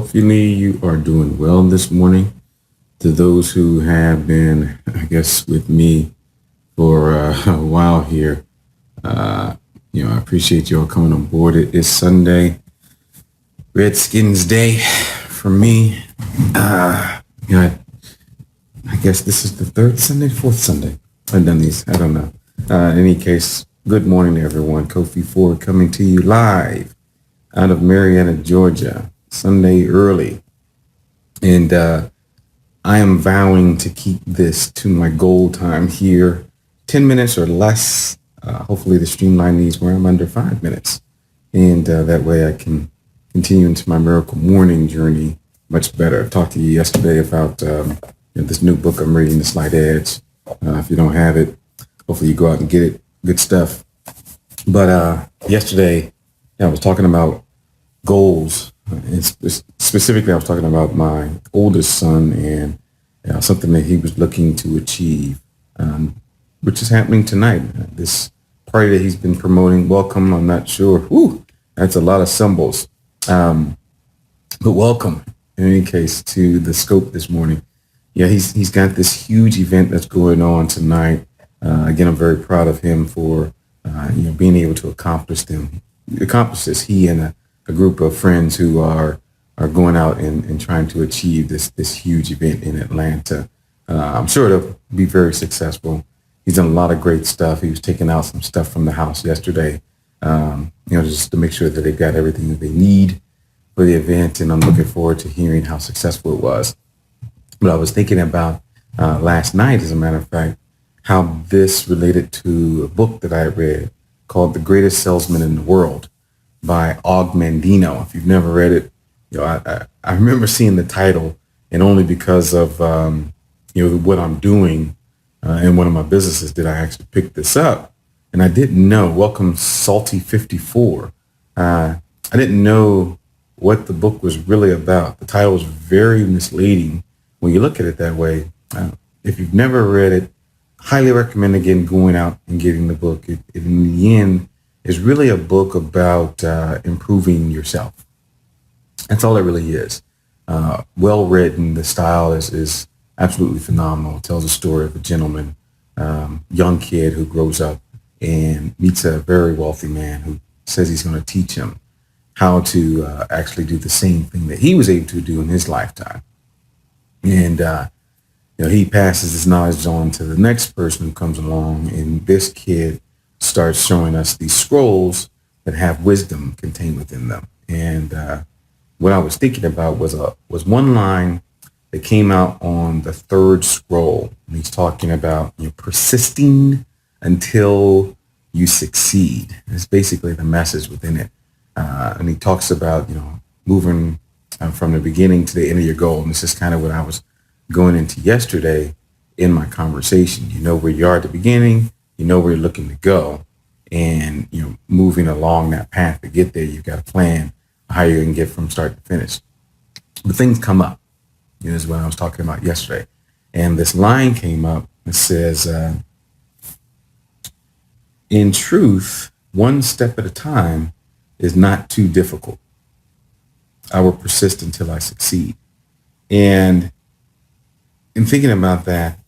Hopefully, you are doing well this morning. To those who have been, I guess, with me for a while here, uh, I appreciate you all coming on board. It is Sunday, Redskins Day for me. You know, I guess this is the third Sunday, fourth Sunday. I've done these. I don't know. In any case, good morning, everyone. Kofi Ford coming to you live out of Marietta, Georgia, Sunday early. And I am vowing to keep this to my goal time here, 10 minutes or less. Hopefully the streamline needs where I'm under 5 minutes. And that way I can continue into my miracle morning journey much better. I talked to you yesterday about this new book I'm reading, The Slight Edge. If you don't have it, hopefully you go out and get it. Good stuff. But yesterday, I was talking about goals. And specifically, I was talking about my oldest son and something that he was looking to achieve, which is happening tonight. This party that he's been promoting, welcome, I'm not sure. Whew, that's a lot of symbols. But welcome, in any case, to the scope this morning. Yeah, he's got this huge event that's going on tonight. Again, I'm very proud of him for being able to accomplish this. He and a group of friends who are going out and trying to achieve this huge event in Atlanta. I'm sure it'll be very successful. He's done a lot of great stuff. He was taking out some stuff from the house yesterday, just to make sure that they've got everything that they need for the event. And I'm looking forward to hearing how successful it was. But I was thinking about last night, as a matter of fact, how this related to a book that I read called The Greatest Salesman in the World by Og Mandino. If you've never read it, I remember seeing the title, and only because of what I'm doing in one of my businesses did I actually pick this up. And I didn't know. Welcome, Salty 54. I didn't know what the book was really about. The title was very misleading when you look at it that way. If you've never read it, highly recommend again going out and getting the book. It in the end is really a book about improving yourself. That's all it really is. Well written. The style is absolutely phenomenal. It tells a story of a gentleman, young kid who grows up and meets a very wealthy man who says he's going to teach him how to actually do the same thing that he was able to do in his lifetime. And he passes his knowledge on to the next person who comes along, and this kid starts showing us these scrolls that have wisdom contained within them. And what I was thinking about was one line that came out on the third scroll. And he's talking about persisting until you succeed. It's basically the message within it. And he talks about moving from the beginning to the end of your goal. And this is kind of what I was going into yesterday in my conversation. You know where you are at the beginning, you know where you're looking to go, and moving along that path to get there, you've got a plan how you can get from start to finish. But things come up. This is what I was talking about yesterday. And this line came up that says, in truth, one step at a time is not too difficult. I will persist until I succeed. And in thinking about that,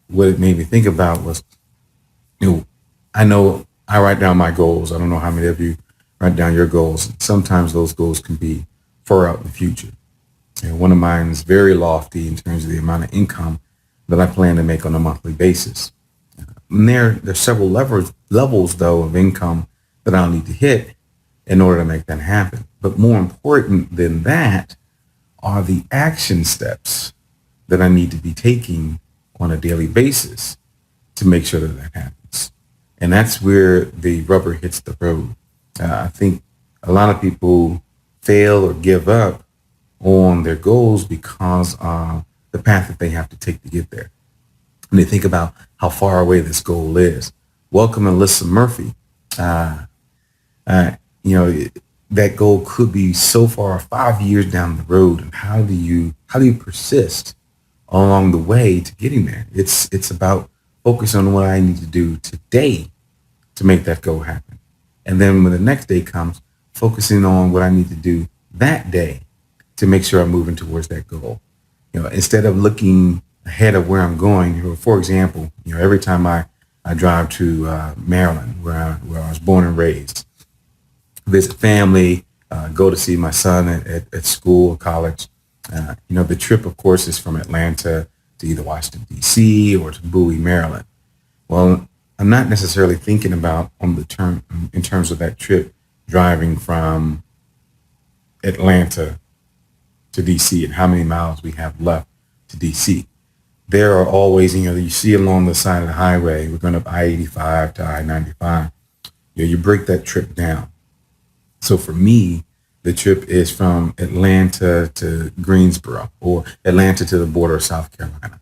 what it made me think about was, I know I write down my goals. I don't know how many of you write down your goals. Sometimes those goals can be far out in the future. And one of mine is very lofty in terms of the amount of income that I plan to make on a monthly basis. And there's several levels, though, of income that I'll need to hit in order to make that happen. But more important than that are the action steps that I need to be taking on a daily basis to make sure that happens. And that's where the rubber hits the road. I think a lot of people fail or give up on their goals because of the path that they have to take to get there. And they think about how far away this goal is. Welcome, Alyssa Murphy. That goal could be so far 5 years down the road. And how do you persist along the way to getting there? It's about focusing on what I need to do today to make that goal happen. And then when the next day comes, focusing on what I need to do that day to make sure I'm moving towards that goal. Instead of looking ahead of where I'm going, for example, every time I drive to Maryland, where I was born and raised, visit family, go to see my son at school, college. The trip, of course, is from Atlanta to either Washington, D.C. or to Bowie, Maryland. Well, I'm not necessarily thinking about on the term in terms of that trip driving from Atlanta to DC and how many miles we have left to DC. There are always, you see along the side of the highway, we're going up I-85 to I-95. You break that trip down. So for me, the trip is from Atlanta to Greensboro or Atlanta to the border of South Carolina.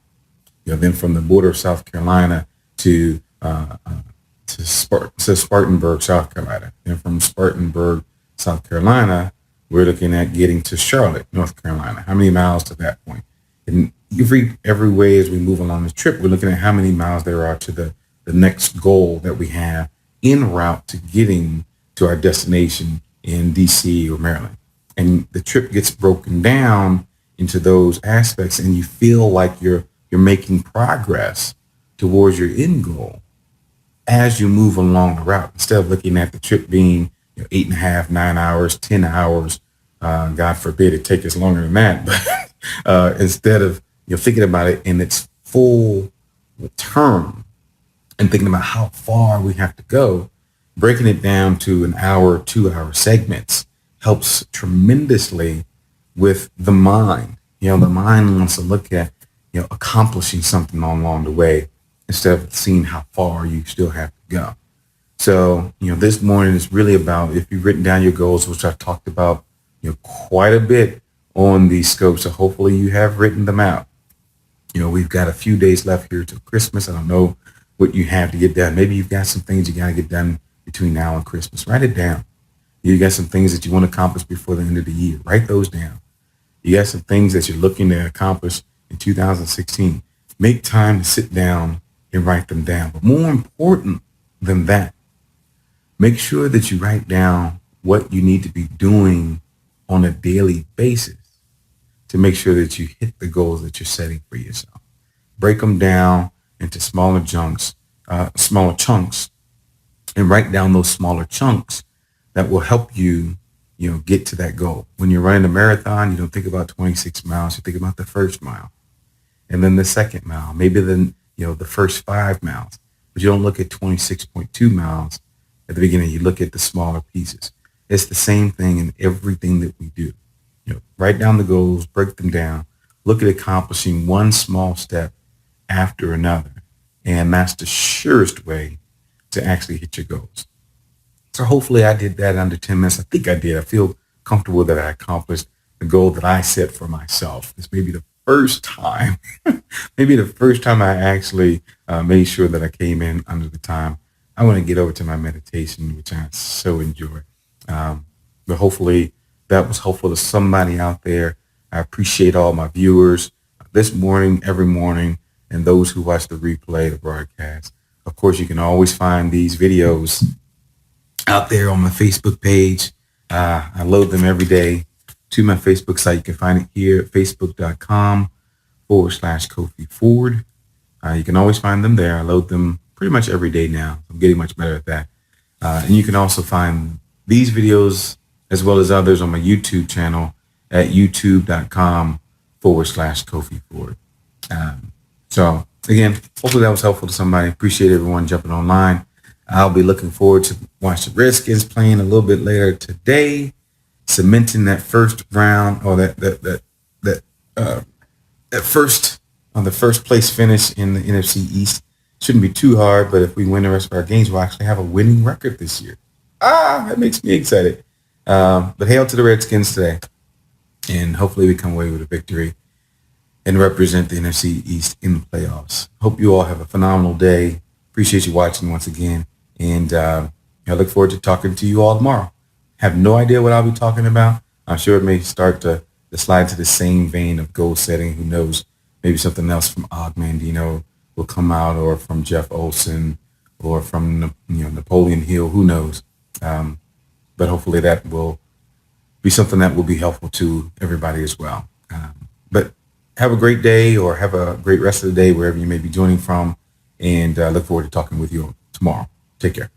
Then from the border of South Carolina to Spartanburg, South Carolina. And from Spartanburg, South Carolina, we're looking at getting to Charlotte, North Carolina. How many miles to that point? And every way as we move along the trip, we're looking at how many miles there are to the next goal that we have en route to getting to our destination in DC or Maryland. And the trip gets broken down into those aspects, and you feel like you're making progress towards your end goal as you move along the route, instead of looking at the trip being 8.5, 9 hours, 10 hours. God forbid it take us longer than that. But instead of thinking about it in its full term and thinking about how far we have to go, breaking it down to an hour, 2 hour segments helps tremendously with the mind. The mind wants to look at accomplishing something along the way instead of seeing how far you still have to go. So, this morning is really about, if you've written down your goals, which I've talked about, quite a bit on these scopes. So hopefully you have written them out. We've got a few days left here till Christmas. I don't know what you have to get done. Maybe you've got some things you got to get done between now and Christmas. Write it down. You got some things that you want to accomplish before the end of the year. Write those down. You got some things that you're looking to accomplish in 2016. Make time to sit down and write them down. But more important than that, make sure that you write down what you need to be doing on a daily basis to make sure that you hit the goals that you're setting for yourself. Break them down into smaller chunks, and write down those smaller chunks that will help you, get to that goal. When you're running a marathon, you don't think about 26 miles. You think about the first mile and then the second mile, maybe then, the first 5 miles, but you don't look at 26.2 miles at the beginning. You look at the smaller pieces. It's the same thing in everything that we do. Write down the goals, break them down, look at accomplishing one small step after another. And that's the surest way to actually hit your goals. So hopefully I did that under 10 minutes. I think I did. I feel comfortable that I accomplished the goal that I set for myself. This may be the first time, I actually made sure that I came in under the time. I want to get over to my meditation, which I so enjoy. But hopefully that was helpful to somebody out there. I appreciate all my viewers this morning, every morning, and those who watch the replay, the broadcast. Of course, you can always find these videos out there on my Facebook page. I load them every day to my Facebook site. You can find it here at facebook.com/Kofi Ford. You can always find them there. I load them pretty much every day now. I'm getting much better at that. And you can also find these videos as well as others on my YouTube channel at youtube.com/Kofi Ford. So again, hopefully that was helpful to somebody. Appreciate everyone jumping online. I'll be looking forward to watch the Redskins playing a little bit later today, cementing that first round or that first on the first place finish in the NFC East. Shouldn't be too hard, but if we win the rest of our games, we'll actually have a winning record this year. That makes me excited. But hail to the Redskins today, and hopefully we come away with a victory and represent the NFC East in the playoffs. Hope you all have a phenomenal day. Appreciate you watching once again, and I look forward to talking to you all tomorrow. Have no idea what I'll be talking about. I'm sure it may start to slide to the same vein of goal setting. Who knows? Maybe something else from Og Mandino will come out, or from Jeff Olson, or from Napoleon Hill. Who knows? But hopefully that will be something that will be helpful to everybody as well. But have a great day, or have a great rest of the day wherever you may be joining from, and look forward to talking with you tomorrow. Take care.